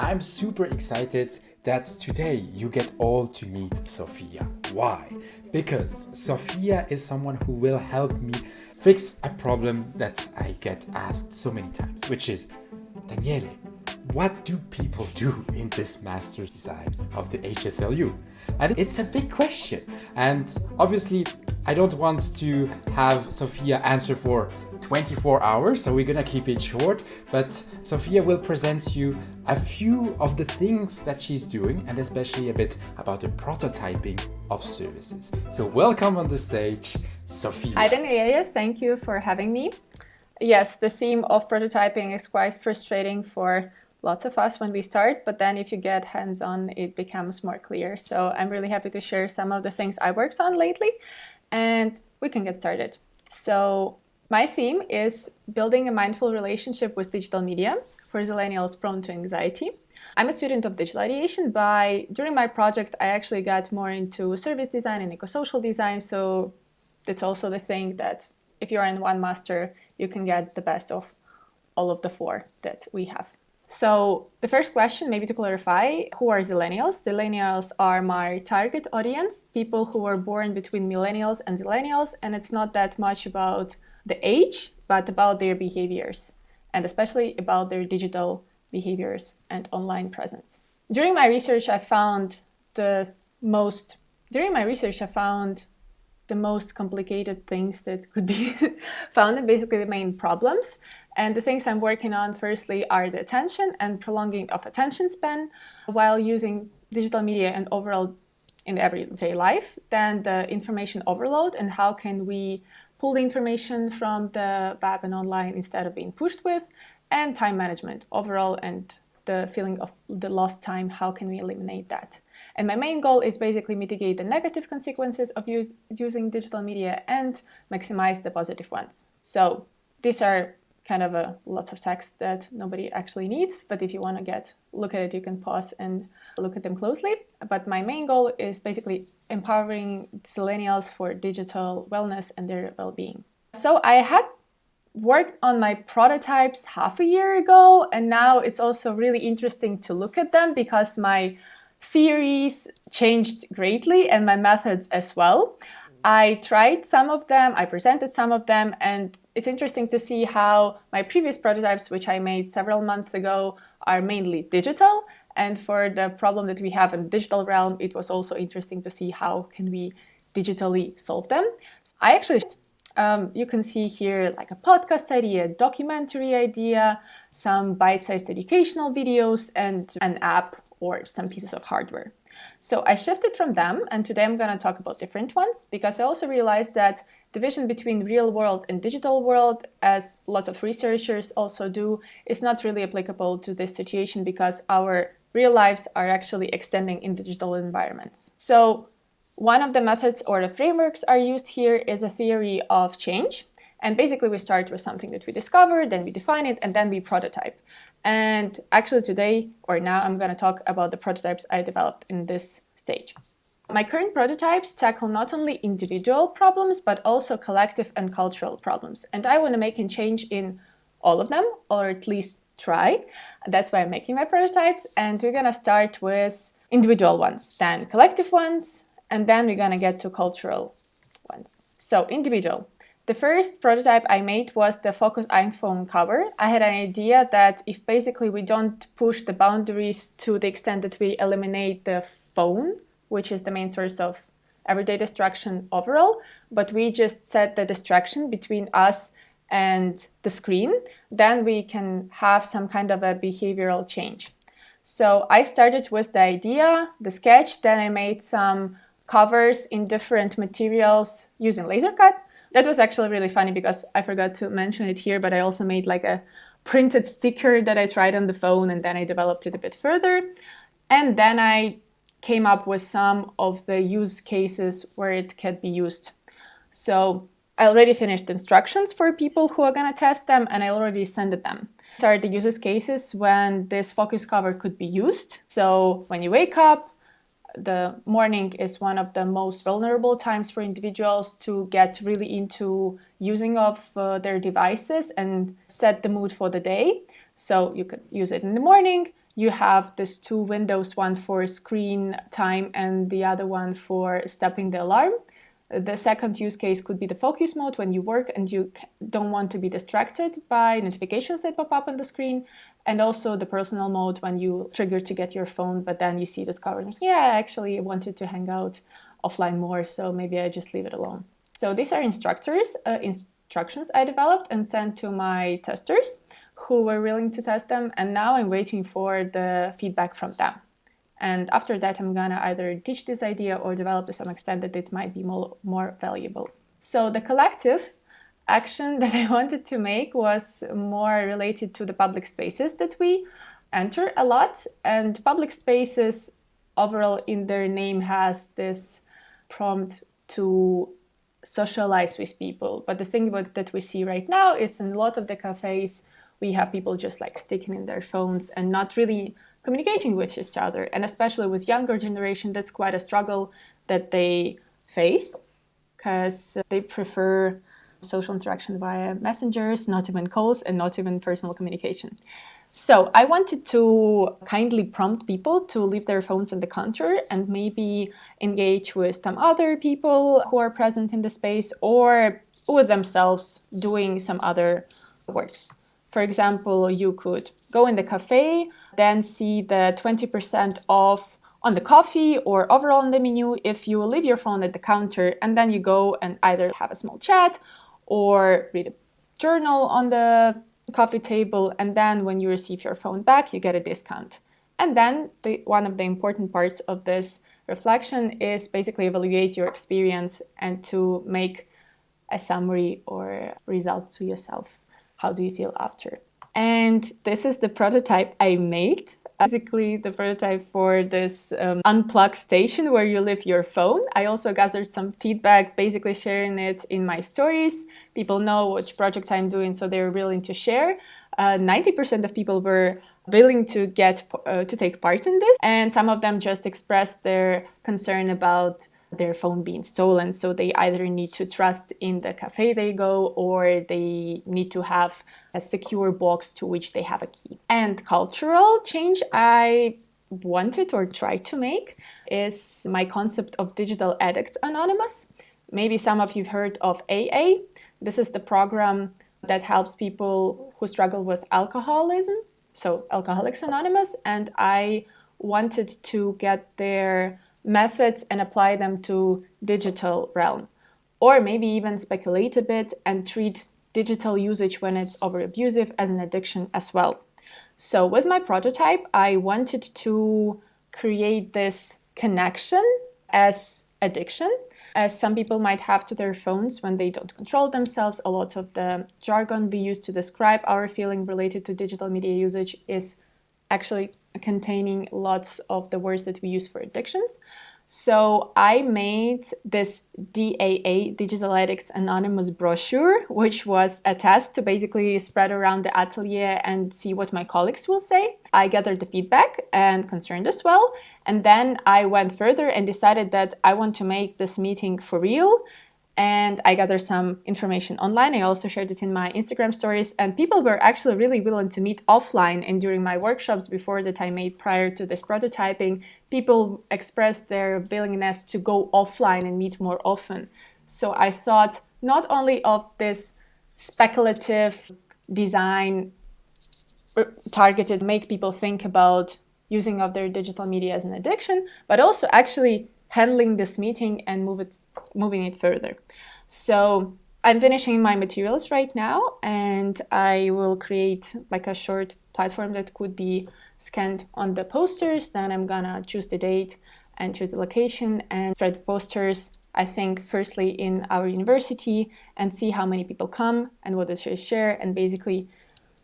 I'm super excited that today you get all to meet Sofiia. Why? Because Sofiia is someone who will help me fix a problem that I get asked so many times, which is, Daniele, what do people do in this master's design of the HSLU? And it's a big question. And obviously, I don't want to have Sofiia answer for 24 hours, so we're gonna keep it short. But Sofiia will present you a few of the things that she's doing, and especially a bit about the prototyping of services. So welcome on the stage, Sofiia. Hi Daniele, thank you for having me. Yes, the theme of prototyping is quite frustrating for lots of us when we start, but then if you get hands-on, it becomes more clear. So I'm really happy to share some of the things I worked on lately, and we can get started. So my theme is building a mindful relationship with digital media for millennials prone to anxiety. I'm a student of digital ideation, but during my project, I actually got more into service design and eco-social design. So it's also the thing that if you're in one master, you can get the best of all of the four that we have. So the first question, maybe to clarify, who are zillennials? Zillennials are my target audience, people who were born between millennials and zillennials, and it's not that much about the age, but about their behaviors, and especially about their digital behaviors and online presence. During my research, I found the most complicated things that could be found, and basically the main problems. And the things I'm working on firstly are the attention and prolonging of attention span while using digital media and overall in everyday life. Then the information overload and how can we pull the information from the web and online instead of being pushed with, and time management overall and the feeling of the lost time, how can we eliminate that? And my main goal is basically mitigate the negative consequences of using digital media and maximize the positive ones. So these are kind of lots of text that nobody actually needs, but if you want to look at it, you can pause and look at them closely. But my main goal is basically empowering millennials for digital wellness and their well-being. So I had worked on my prototypes half a year ago, and now it's also really interesting to look at them because my theories changed greatly and my methods as well. I tried some of them, I presented some of them, and it's interesting to see how my previous prototypes, which I made several months ago, are mainly digital. And for the problem that we have in the digital realm, it was also interesting to see how can we digitally solve them. I actually, you can see here like a podcast idea, documentary idea, some bite-sized educational videos, and an app or some pieces of hardware. So I shifted from them, and today I'm going to talk about different ones because I also realized that division between real world and digital world, as lots of researchers also do, is not really applicable to this situation because our real lives are actually extending in digital environments. So one of the methods or the frameworks are used here is a theory of change. And basically we start with something that we discover, then we define it, and then we prototype. And actually today, or now, I'm going to talk about the prototypes I developed in this stage. My current prototypes tackle not only individual problems, but also collective and cultural problems. And I want to make a change in all of them, or at least try. That's why I'm making my prototypes. And we're going to start with individual ones, then collective ones, and then we're going to get to cultural ones. So individual. The first prototype I made was the Focus iPhone cover. I had an idea that if basically we don't push the boundaries to the extent that we eliminate the phone, which is the main source of everyday distraction overall, but we just set the distraction between us and the screen, then we can have some kind of a behavioral change. So I started with the idea, the sketch, then I made some covers in different materials using laser cut. That was actually really funny because I forgot to mention it here, but I also made like a printed sticker that I tried on the phone, and then I developed it a bit further. And then I came up with some of the use cases where it can be used. So I already finished instructions for people who are going to test them, and I already sent them. These are the use cases when this focus cover could be used. So when you wake up, the morning is one of the most vulnerable times for individuals to get really into using of their devices and set the mood for the day. So you could use it in the morning, you have these two windows, one for screen time and the other one for stopping the alarm. The second use case could be the focus mode when you work and you don't want to be distracted by notifications that pop up on the screen. And also the personal mode when you trigger to get your phone, but then you see this cover and yeah, actually I wanted to hang out offline more, so maybe I just leave it alone. So these are instructions I developed and sent to my testers who were willing to test them. And now I'm waiting for the feedback from them. And after that, I'm gonna either teach this idea or develop to some extent that it might be more valuable. So the collective action that I wanted to make was more related to the public spaces that we enter a lot. And public spaces overall in their name has this prompt to socialize with people. But the thing that we see right now is in a lot of the cafes, we have people just like sticking in their phones and not really communicating with each other. And especially with younger generation, that's quite a struggle that they face because they prefer social interaction via messengers, not even calls, and not even personal communication. So I wanted to kindly prompt people to leave their phones on the counter and maybe engage with some other people who are present in the space or with themselves doing some other works. For example, you could go in the cafe, then see the 20% off on the coffee or overall on the menu if you leave your phone at the counter, and then you go and either have a small chat or read a journal on the coffee table, and then when you receive your phone back, you get a discount. And then one of the important parts of this reflection is basically evaluate your experience and to make a summary or result to yourself. How do you feel after? And this is the prototype I made. Basically, the prototype for this unplugged station where you leave your phone. I also gathered some feedback, basically sharing it in my stories. People know which project I'm doing, so they're willing to share. 90% of people were willing to take part in this, and some of them just expressed their concern about their phone being stolen. So they either need to trust in the cafe they go or they need to have a secure box to which they have a key. And cultural change I wanted or tried to make is my concept of Digital Addicts Anonymous. Maybe some of you heard of AA. This is the program that helps people who struggle with alcoholism, so Alcoholics Anonymous, and I wanted to get their methods and apply them to digital realm, or maybe even speculate a bit and treat digital usage when it's over abusive as an addiction as well. So with my prototype, I wanted to create this connection as addiction, as some people might have to their phones when they don't control themselves. A lot of the jargon we use to describe our feeling related to digital media usage is actually containing lots of the words that we use for addictions. So I made this DAA, Digital Addicts Anonymous brochure, which was a test to basically spread around the atelier and see what my colleagues will say. I gathered the feedback and concern as well. And then I went further and decided that I want to make this meeting for real. And I gathered some information online. I also shared it in my Instagram stories, and people were actually really willing to meet offline. And during my workshops before that I made prior to this prototyping, people expressed their willingness to go offline and meet more often. So I thought not only of this speculative design targeted make people think about using of their digital media as an addiction, but also actually handling this meeting and moving it further. So I'm finishing my materials right now, and I will create like a short platform that could be scanned on the posters. Then I'm gonna choose the date and choose the location and spread the posters, I think firstly in our university, and see how many people come and what they share, and basically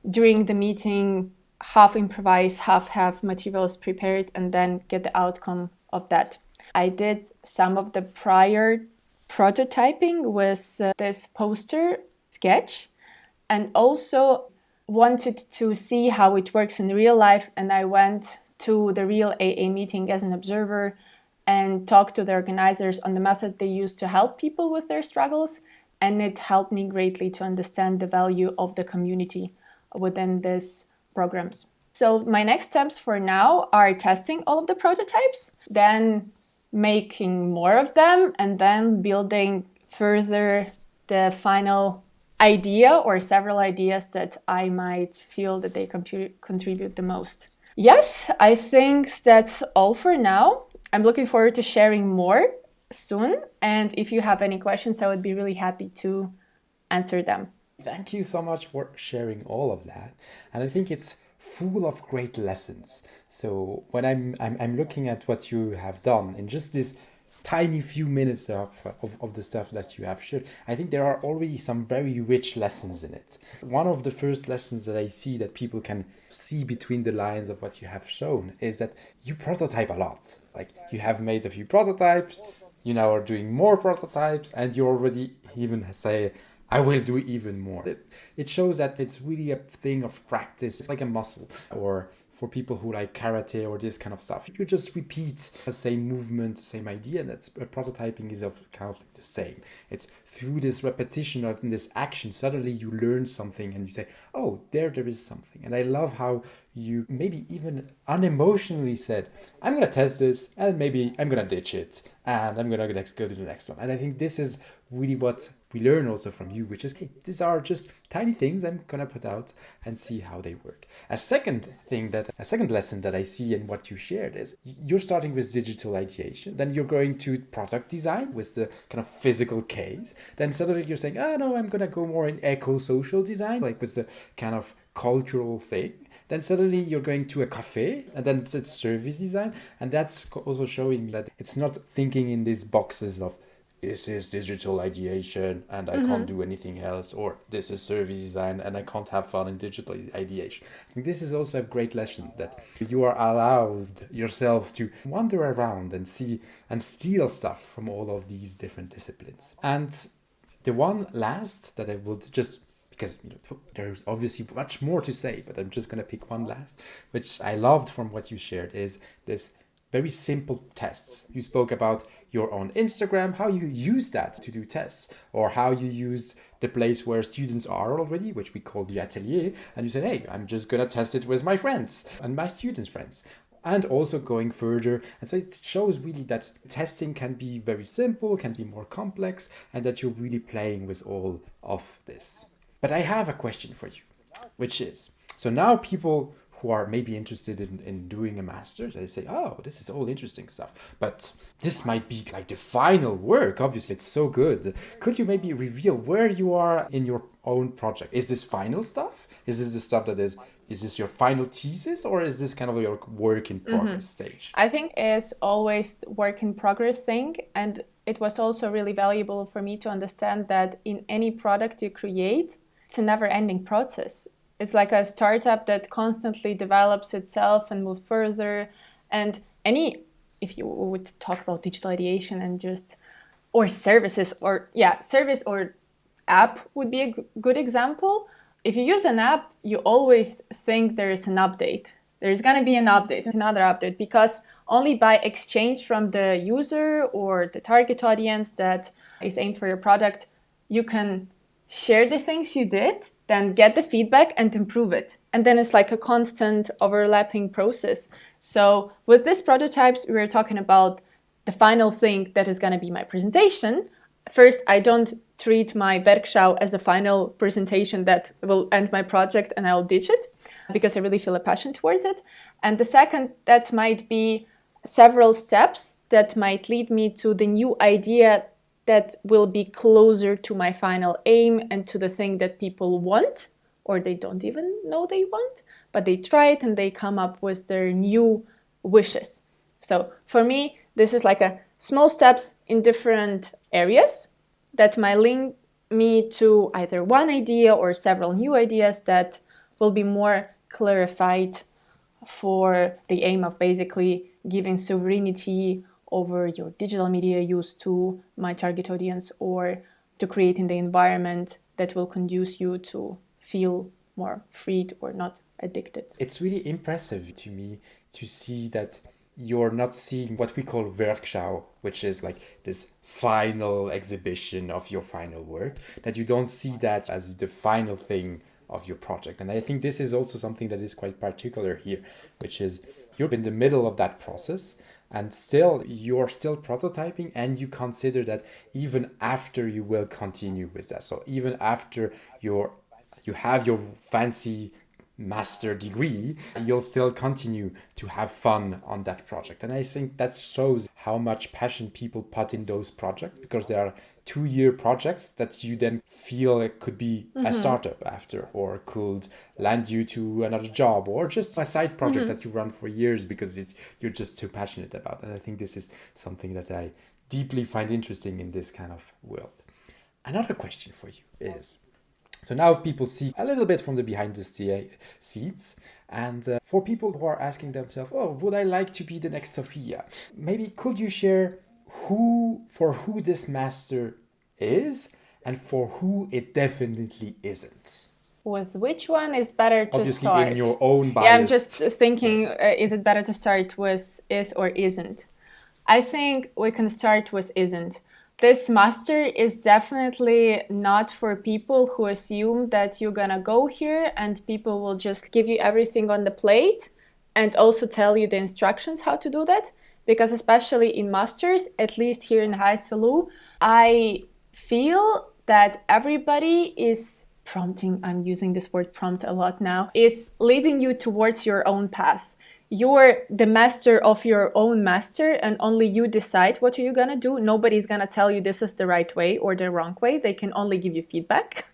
during the meeting half improvise, half have materials prepared, and then get the outcome of that. I did some of the prior prototyping with this poster sketch, and also wanted to see how it works in real life. And I went to the real AA meeting as an observer and talked to the organizers on the method they use to help people with their struggles. And it helped me greatly to understand the value of the community within these programs. So my next steps for now are testing all of the prototypes, then making more of them, and then building further the final idea or several ideas that I might feel that they contribute the most. Yes, I think that's all for now. I'm looking forward to sharing more soon. And if you have any questions, I would be really happy to answer them. Thank you so much for sharing all of that. And I think it's full of great lessons. So when I'm looking at what you have done in just this tiny few minutes of the stuff that you have shared, I think there are already some very rich lessons in it. One of the first lessons that I see that people can see between the lines of what you have shown is that you prototype a lot. Like you have made a few prototypes, you now are doing more prototypes, and you already even say, I will do even more. It shows that it's really a thing of practice. It's like a muscle, or for people who like karate or this kind of stuff. You just repeat the same movement, the same idea, and that's prototyping is of kind of the same. It's through this repetition of this action, suddenly you learn something and you say, oh, there is something. And I love how you maybe even unemotionally said, I'm going to test this and maybe I'm going to ditch it and I'm going to go to the next one. And I think this is really what we learn also from you, which is, hey, these are just tiny things I'm going to put out and see how they work. A second lesson that I see in what you shared is you're starting with digital ideation, then you're going to product design with the kind of physical case. Then suddenly you're saying, oh no, I'm going to go more in eco-social design, like with the kind of cultural thing. Then suddenly you're going to a cafe, and then it's service design. And that's also showing me that it's not thinking in these boxes of this is digital ideation and I can't do anything else, or this is service design and I can't have fun in digital ideation. I think this is also a great lesson that you are allowed yourself to wander around and see and steal stuff from all of these different disciplines. And the one last that I would just, because there's obviously much more to say, but I'm just going to pick one last, which I loved from what you shared, is this very simple tests. You spoke about your own Instagram, how you use that to do tests, or how you use the place where students are already, which we call the atelier, and you said, hey, I'm just going to test it with my friends and my students' friends. And also going further. And so it shows really that testing can be very simple, can be more complex, and that you're really playing with all of this. But I have a question for you, which is, so now people who are maybe interested in doing a master's, they say, oh, this is all interesting stuff, but this might be like the final work. Obviously, it's so good. Could you maybe reveal where you are in your own project? Is this final stuff? Is this the stuff that is this your final thesis, or is this kind of your work in progress stage? I think it's always work in progress thing. And it was also really valuable for me to understand that in any product you create, it's a never-ending process. It's like a startup that constantly develops itself and moves further. And if you would talk about digital ideation and or services, service or app would be a good example. If you use an app, you always think there is an update. There's going to be an update, another update, because only by exchange from the user or the target audience that is aimed for your product, you can share the things you did, then get the feedback and improve it. And then it's like a constant overlapping process. So with these prototypes, we were talking about the final thing that is going to be my presentation. First, I don't treat my Werkschau as the final presentation that will end my project and I'll ditch it, because I really feel a passion towards it. And the second, that might be several steps that might lead me to the new idea that will be closer to my final aim and to the thing that people want, or they don't even know they want, but they try it and they come up with their new wishes. So for me, this is like a small steps in different areas that might link me to either one idea or several new ideas that will be more clarified for the aim of basically giving sovereignty over your digital media use to my target audience, or to creating the environment that will conduce you to feel more freed or not addicted. It's really impressive to me to see that you're not seeing what we call Werkschau, which is like this final exhibition of your final work, that you don't see that as the final thing of your project. And I think this is also something that is quite particular here, which is you're in the middle of that process and still you're still prototyping, and you consider that even after you will continue with that. So even after you have your fancy master degree, you'll still continue to have fun on that project. And I think that shows how much passion people put in those projects, because there are 2-year projects that you then feel it could be a startup after, or could land you to another job, or just a side project that you run for years because you're just too passionate about. And I think this is something that I deeply find interesting in this kind of world. Another question for you is, so now people see a little bit from the behind the scenes, and for people who are asking themselves, oh, would I like to be the next Sofiia? Maybe could you share for who this master is and for who it definitely isn't? With which one is better to Obviously start? in your own bias. Yeah, I'm just thinking, is it better to start with is or isn't? I think we can start with isn't. This master is definitely not for people who assume that you're gonna go here and people will just give you everything on the plate and also tell you the instructions how to do that. Because especially in masters, at least here in HSLU, I feel that everybody is prompting, I'm using this word prompt a lot now, is leading you towards your own path. You're the master of your own master, and only you decide what you're gonna do. Nobody's gonna tell you this is the right way or the wrong way. They can only give you feedback.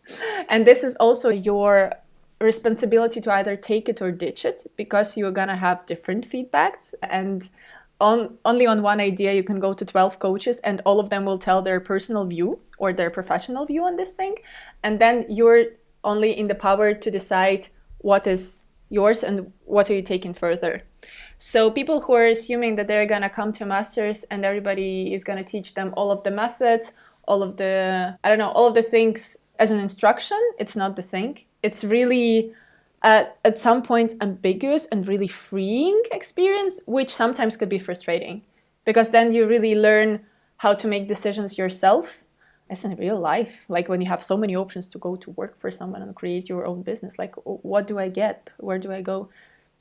And this is also your responsibility to either take it or ditch it, because you're gonna have different feedbacks. And only on one idea you can go to 12 coaches and all of them will tell their personal view or their professional view on this thing. And then you're only in the power to decide what is yours and what are you taking further. So people who are assuming that they're gonna come to masters and everybody is gonna teach them all of the methods, all of the things as an instruction, it's not the thing. It's really at some point ambiguous and really freeing experience, which sometimes could be frustrating, because then you really learn how to make decisions yourself. As in real life, like when you have so many options to go to work for someone and create your own business, like what do I get? Where do I go?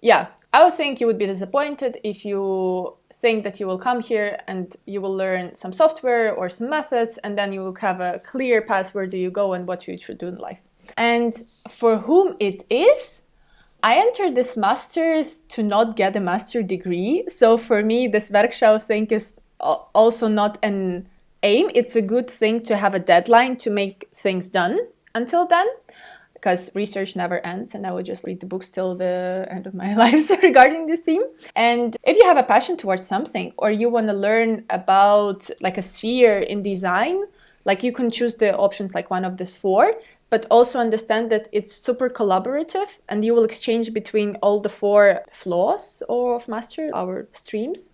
Yeah, I would think you would be disappointed if you think that you will come here and you will learn some software or some methods and then you will have a clear path where do you go and what you should do in life. And for whom it is, I entered this master's to not get a master degree. So for me, this Werkschau thing is also not an aim. It's a good thing to have a deadline to make things done until then, because research never ends and I would just read the books till the end of my life regarding this theme. And if you have a passion towards something or you want to learn about like a sphere in design, like you can choose the options like one of these 4, but also understand that it's super collaborative and you will exchange between all the 4 flaws of master, our streams.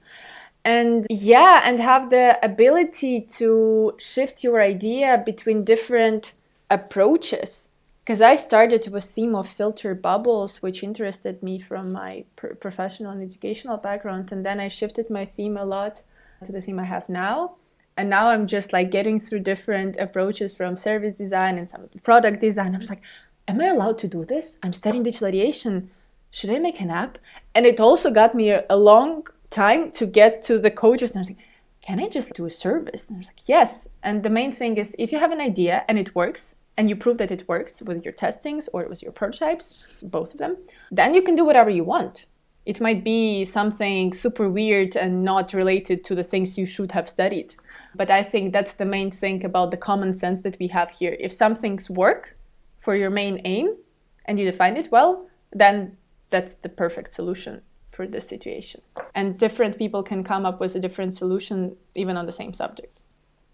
And yeah, and have the ability to shift your idea between different approaches. Because I started with theme of filter bubbles, which interested me from my professional and educational background. And then I shifted my theme a lot to the theme I have now. And now I'm just like getting through different approaches from service design and some product design. I'm just like, am I allowed to do this? I'm studying digitalization. Should I make an app? And it also got me a long time to get to the coaches. And I was like, can I just do a service? And I was like, yes. And the main thing is if you have an idea and it works, and you prove that it works with your testings or with your prototypes, both of them, then you can do whatever you want. It might be something super weird and not related to the things you should have studied. But I think that's the main thing about the common sense that we have here. If some things work for your main aim and you define it well, then that's the perfect solution for this situation. And different people can come up with a different solution even on the same subject.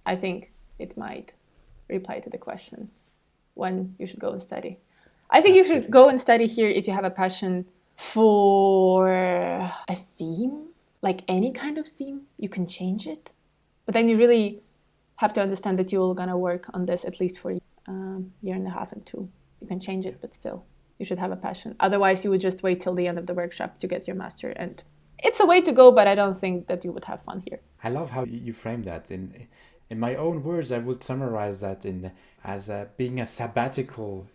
I think it might reply to the question when you should go and study. I think you should go and study here if you have a passion for a theme, like any kind of theme. You can change it, but then you really have to understand that you're gonna work on this at least for a year and a half and 2. You can change it, but still, you should have a passion. Otherwise, you would just wait till the end of the workshop to get your master. And it's a way to go, but I don't think that you would have fun here. I love how you frame that. In my own words, I would summarize that as being a sabbatical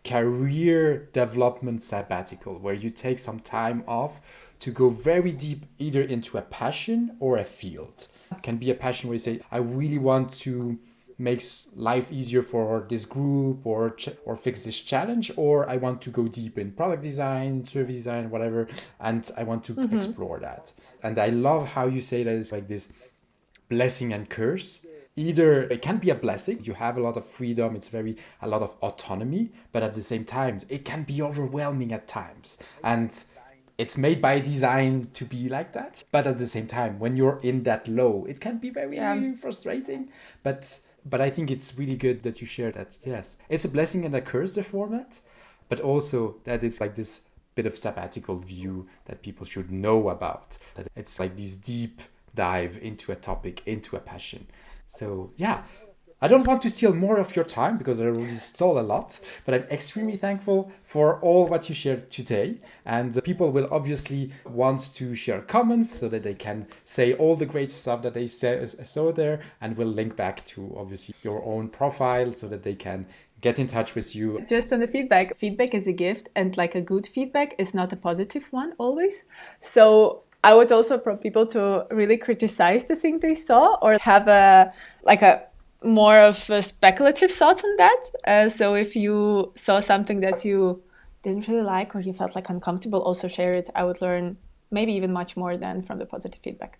career development sabbatical where you take some time off to go very deep either into a passion or a field. It can be a passion where you say, I really want to make life easier for this group or fix this challenge, or I want to go deep in product design, service design, whatever, and I want to explore that. And I love how you say that it's like this blessing and curse. Either it can be a blessing, you have a lot of freedom, it's a lot of autonomy, but at the same time, it can be overwhelming at times. And it's made by design to be like that. But at the same time, when you're in that low, it can be very frustrating. But I think it's really good that you share that. Yes, it's a blessing and a curse, the format, but also that it's like this bit of sabbatical view that people should know about. That it's like this deep dive into a topic, into a passion. So yeah, I don't want to steal more of your time because I already stole a lot, but I'm extremely thankful for all what you shared today. And people will obviously want to share comments so that they can say all the great stuff that they saw there, and we'll link back to obviously your own profile so that they can get in touch with you. Just on the feedback is a gift, and like a good feedback is not a positive one always. So I would also prompt people to really criticize the thing they saw or have a more of a speculative thought on that. So if you saw something that you didn't really like or you felt like uncomfortable, also share it. I would learn maybe even much more than from the positive feedback.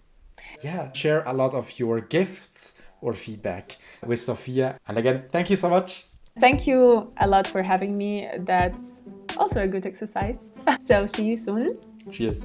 Yeah, share a lot of your gifts or feedback with Sofiia. And again, thank you so much. Thank you a lot for having me. That's also a good exercise. So see you soon. Cheers.